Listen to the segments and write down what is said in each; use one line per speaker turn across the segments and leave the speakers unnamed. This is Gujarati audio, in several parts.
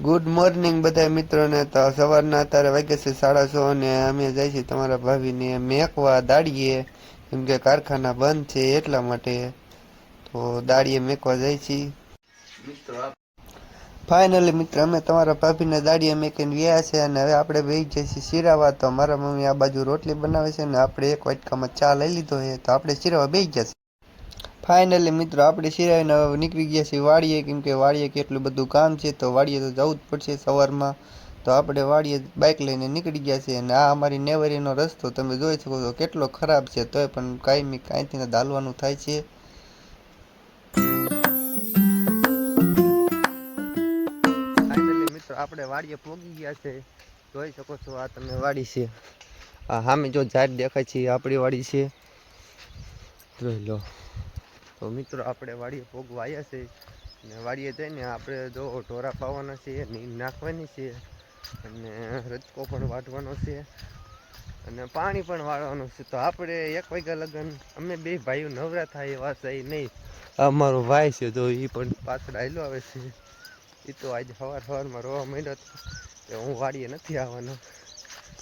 ગુડ મોર્નિંગ બધા મિત્રોને। તો સવારના અત્યારે વાગ્યા છે 6:30 અને અમે જાય છે તમારા ભાભીને મેકવા દાડીએ, કેમ કે કારખાના બંધ છે એટલા માટે। તો દાડીએ મેકવા જાય છીએ મિત્રો। ફાઇનલી મિત્ર અમે તમારા ભાભીને દાડીએ મેકીને ગયા છે અને હવે આપણે બેસી જઈએ છીએ સિરાવા। તો મારા મમ્મી આ બાજુ રોટલી બનાવે છે ને આપણે એક વાટકામાં ચા લઈ લીધો છે, તો આપણે સિરાવા બેસી ગયા છે। ફાઇનલી મિત્રો આપણે સિરાવીને નીકળી ગયા છીએ વાડીએ, કેમ કે વાડીએ કેટલું બધું કામ છે તો વાડીએ તો જવું જ પડશે સવારમાં। તો આપણે વાડીએ બાઇક લઈને નીકળી ગયા છીએ અને આ અમારી નેવરીનો રસ્તો તમે જોઈ શકો છો કેટલો ખરાબ છે, તોય પણ કાંઈથી ને હાલવાનું થાય છે। ફાઇનલી મિત્રો આપણે વાડીએ પહોંચી ગયા છે, જોઈ શકો છો આ તમે વાડી છે। આ સામે જો ઝાડ દેખાય છે આપણી વાડી છે, જોઈ લો। તો મિત્રો આપણે વાડીએ પહોંચવા આવ્યા છે ને વાડીએ જઈને આપણે જો ઢોરા પાવાના છે, નીંદ નાખવાની છે અને રજકો પણ વાટવાનો છે અને પાણી પણ વાળવાનું છે। તો આપણે 1 વાગ્યા લગન અમે બે ભાઈઓ નવરા થાય એવા છે નહીં। અમારો ભાઈ છે તો એ પણ પાછળ હાલ્યો આવે છે। એ તો આજે સવારમાં રોવા માંડ્યો હતો કે હું વાડીએ નથી આવવાનો,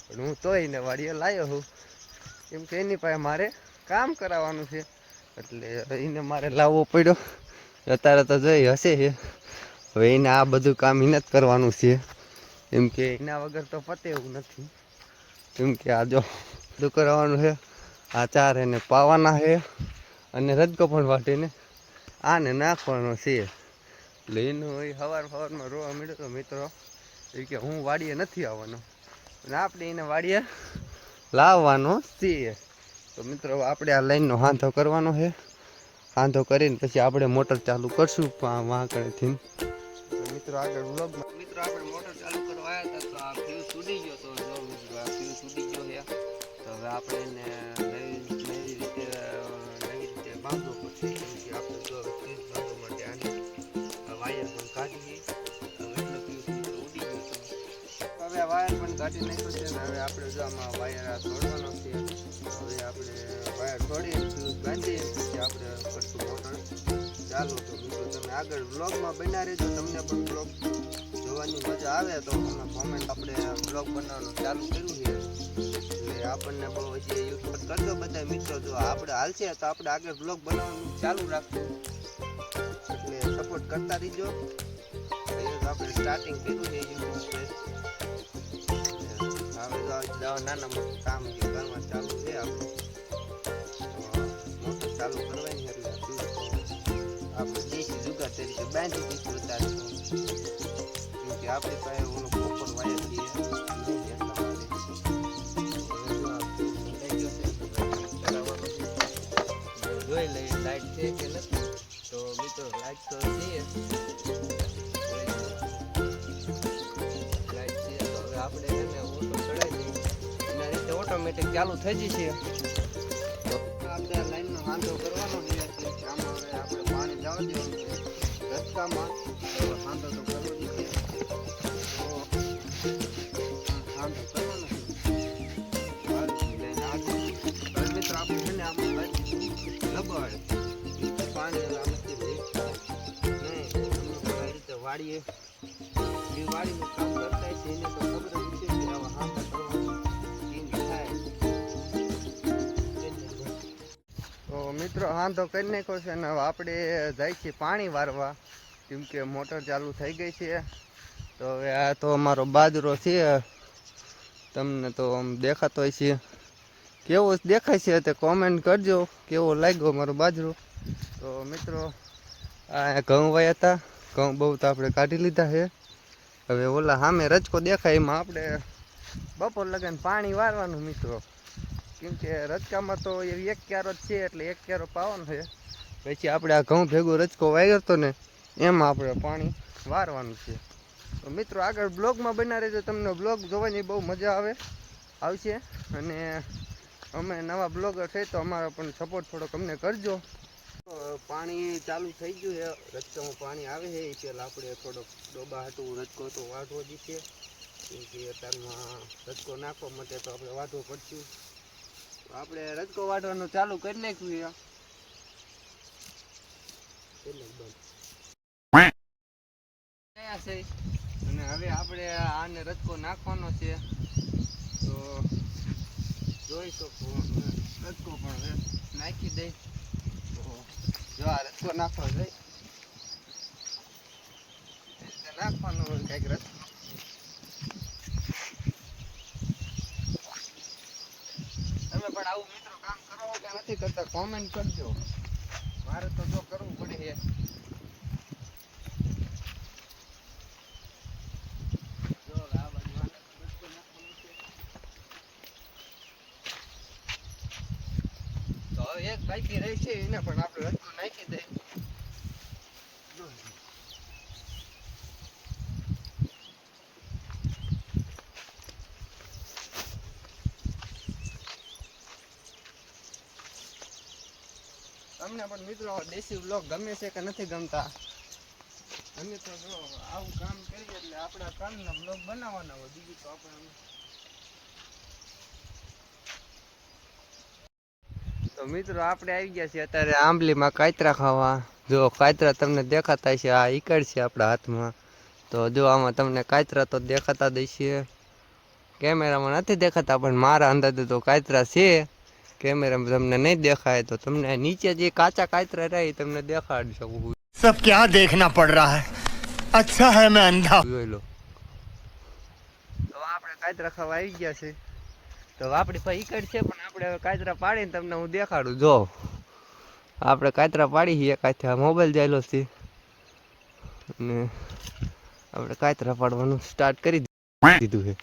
પણ હું તોય ને વાડીએ લાવ્યો છું, કેમ કે એની પાસે મારે કામ કરાવવાનું છે એટલે એને મારે લાવવો પડ્યો। અત્યારે તો જોઈ હશે છે, હવે એને આ બધું કામ એને જ કરવાનું છે, કેમ કે એના વગર તો પતે એવું નથી। કેમ કે આ જો બધું કરાવવાનું છે, આ ચાર એને પાવાના છે અને રજકો પણ વાટીને આને નાખવાનો છે। એટલે એનું સવારમાં રોવા માંડ્યો તો મિત્રો, એ કે હું વાડીએ નથી આવવાનો અને આપણે એને વાડીએ લાવવાનો છીએ। તો મિત્રો આપણે આ લાઈનનો હાંધો કરવાનો છે, હાંધો કરીને પછી આપણે મોટર ચાલુ કરશું વાંકણેથી। તો મિત્રો આગળ વ્લોગમાં મિત્રો આપણે મોટર ચાલુ કરવા આવ્યા હતા તો આ ફ્યુઝ ઉડી ગયો, તો જો મિત્રો આ ફ્યુઝ ઉડી ગયો છે। તો હવે આપણે એને નવી રીતે બાંધવો પડશે, કેમ કે આપણે જો ફ્યુઝ બાંધવા માટે આને વાયર પણ કાઢીએ, હવે એટલો ફ્યુઝ મિત્રો ઉડી ગયો હતો। હવે આ વાયર પણ કાઢી નાખ્યો છે ને હવે આપણે જો આમાં વાયર આ તોડવાનો છે। હવે આપણે વાયર તોડીએ ફ્યુઝ બાંધીએ પછી આપણે કરશું મોટર ચાલુ। તો મિત્રો તમે આગળ વ્લોગમાં બન્યા રહેજો, તમને પણ વ્લોગ જોવાની મજા આવે તો તમે કોમેન્ટ આપણે વ્લોગ બનાવવાનું ચાલુ કર્યું છે એટલે આપણને બહુ હજી યુઝ કરજો બધા મિત્રો। જો આપણે હાલશે તો આપણે આગળ વ્લોગ બનાવવાનું ચાલુ રાખશું, એટલે સપોર્ટ કરતા રહીજો। આપણે સ્ટાર્ટિંગ કર્યું છે યુટ્યુબ, હવે નાના મોટા કામ કરવા ચાલુ છે આપણે મોટર ચાલુ કરવાની એટલે આપણે દેશી જુગાર તરીકે બાંધી દીધું અત્યારે, કેમ કે આપણી પાસે ઓલો કોપર વાયર છે એટલા માટે જોઈ લઈએ લાઈટ છે કે નથી। તો મિત્રો લાઈટ તો છે, લાઈટ છે તો હવે આપણે એને ઓટો ચડાવી દઈએ, એના રીતે ઓટોમેટિક ચાલુ થઈ જશે। તો આપણે લાઈનનો વાંધો કરવાનો છે, આમાં હવે આપણે પાણી જવા દેવાનું છે રસ્તામાં, વાંધો તો કરવો જ છે, વાંધો કરવાનો છે મિત્રો। આપણે છે ને આમાં લબાડે પાણી આમાંથી લીક નહીં, આ રીતે વાડીએ વાડીનું કામ કરતા છે એને તો ખબર જ છે કે આવા હાંધા કરવાનું કેમ થાય। તો મિત્રો હાંધો કરી નાખ્યો છે અને હવે આપણે જાય છીએ પાણી વારવા, કેમ કે મોટર ચાલુ થઈ ગઈ છે। તો હવે આ તો અમારો બાજરો છે, તમને તો આમ દેખાતો હોય છે, કેવો દેખાય છે તે કોમેન્ટ કરજો કેવો લાગ્યો મારો બાજરો। તો મિત્રો આ ઘઉં વાયા હતા, ઘઉં બહુ તો આપણે કાઢી લીધા છે। હવે ઓલા સામે રજકો દેખાય એમાં આપણે બપોર લગાને પાણી વારવાનું મિત્રો, કેમ કે રજકામાં તો એવી એક ક્યારો જ છે એટલે એક ક્યારો પાવાનો છે, પછી આપણે આ ઘઉં ભેગો રજકો વાગ્યો હતો ને એમાં આપણે પાણી વારવાનું છે। તો મિત્રો આગળ બ્લોગમાં બના રહેજો, તમને બ્લોગ જોવાની બહુ મજા આવશે અને અમે નવા બ્લોગર છે તો અમારો પણ સપોર્ટ થોડોક અમને કરજો। પાણી ચાલુ થઈ ગયું છે, રજકામાં પાણી આવે છે એ પહેલાં આપણે થોડોક ડોબા હાટું રજકો તો વાઢવો જ છે, કેમ કે અત્યારમાં રજકો નાખવા માટે તો આપણે વાઢવો પડશે। તો આપણે રજકો વાઢવાનું ચાલુ કરી નાખ્યું છે। અને હવે આપણે આને રચકો નાખવાનો છે, તો જોઈ શકો રચકો પણ હવે નાખી દઈ. તો જો આ રચકો નાખવો જોઈએ, નાખવાનો હોય કંઈક રચકો. તમે પણ આવું મિત્રો કામ કરો કે નથી કરતા કોમેન્ટ કરજો. મારે તો જો કરવું પડે છે. જો આ બાજુ આને રચકો નાખવાનો છે. તો હવે એક બાકી રહી છે, એને પણ આપણે રચકો નાખી દઈએ. તમને પણ મિત્રો દેશી વ્લોગ ગમે છે કે નથી ગમતા? અમે તો જો આવું કામ કરીએ એટલે આપણા કામના વ્લોગ બનાવવાના હોય, બીજું તો આપણે. તો મિત્રો આપણે આવી ગયા છીએ અત્યારે આંબલીમાં કાતરા ખાવા. જો કાતરા તમને દેખાતા છે, આ ઈકડ છે આપણા હાથમાં. તો જો આમાં તમને કાતરા તો દેખાતા દઈશે, કેમેરામાં નથી દેખાતા, પણ મારા અંદાજે તો કાતરા છે. કેમેરામાં તમને નહીં દેખાય તો તમને નીચે જે કાચા કાતરા રહે તમને દેખાડી શકું.
सब क्या देखना पड़ रहा है, अच्छा है मैं अंधा
જોઈ લો. તો આપણે કાતરા ખાવા આવી ગયા છે. તો આપણી પાસે ઈકડ છે, પણ આપણે હવે કાતરા પાડીને તમને હું દેખાડું. જો આપણે કાતરા પાડી છીએ, કાંઈ મોબાઈલ જાયેલો છે, અને આપણે કાતરા પાડવાનું સ્ટાર્ટ કરી દીધું છે.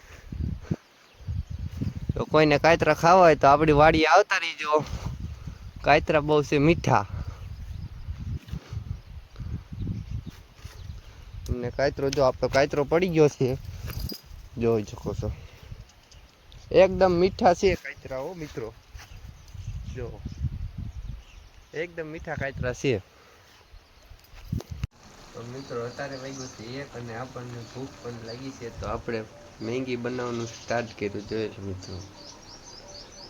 તો કોઈને કાતરા ખાવા હોય તો આપણી વાડીએ આવતા રહીજો. કાતરા બહુ છે મીઠા. તમને કાતરો જો આપણો કાતરો પડી ગયો છે, જોઈ શકો છો. એકદમ મીઠા છે કાતરા, હો મિત્રો. જો એકદમ મીઠા કાતરા છે. તો મિત્રો અત્યારે વાગ્યું છે 1 અને આપણને ભૂખ પણ લાગી છે, તો આપણે મેગી બનાવવાનું સ્ટાર્ટ કર્યું. જોઈ મિત્રો,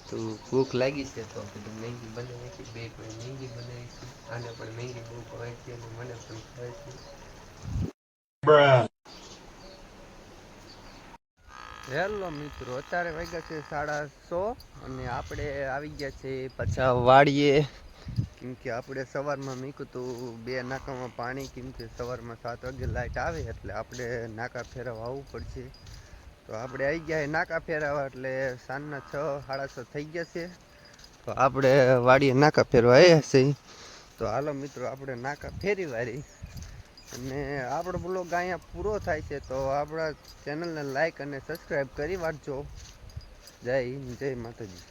તો ભૂખ લાગી છે તો આપણે મેગી બનાવી છે. બે પણ મેગી બનાવી છે. આને પણ મેગી બહુ ખવાય છે અને મને પણ ખવાય છે. હેલો મિત્રો, અત્યારે વાગ્યા છે 6:30 અને આપણે આવી ગયા છે પાછા વાડીએ. કેમ કે આપણે સવારમાં મૂક્યું હતું 2 નાકામાં પાણી, કેમ કે સવારમાં 7 વાગે લાઇટ આવે એટલે આપણે નાકા ફેરવવા આવવું પડશે. તો આપણે આવી ગયા નાકા ફેરવવા, એટલે સાંજના 6 સાડા 6 થઈ ગયા છે. તો આપણે વાડીએ નાકા ફેરવા આવ્યા છીએ. તો હાલો મિત્રો, આપણે નાકા ફેરી વાળી અને આપણો બ્લોગ અહીંયા પૂરો થાય છે. તો આપણા ચેનલને લાઈક અને સબસ્ક્રાઈબ કરી વાળજો. જય હિન્દ, જય માતાજી.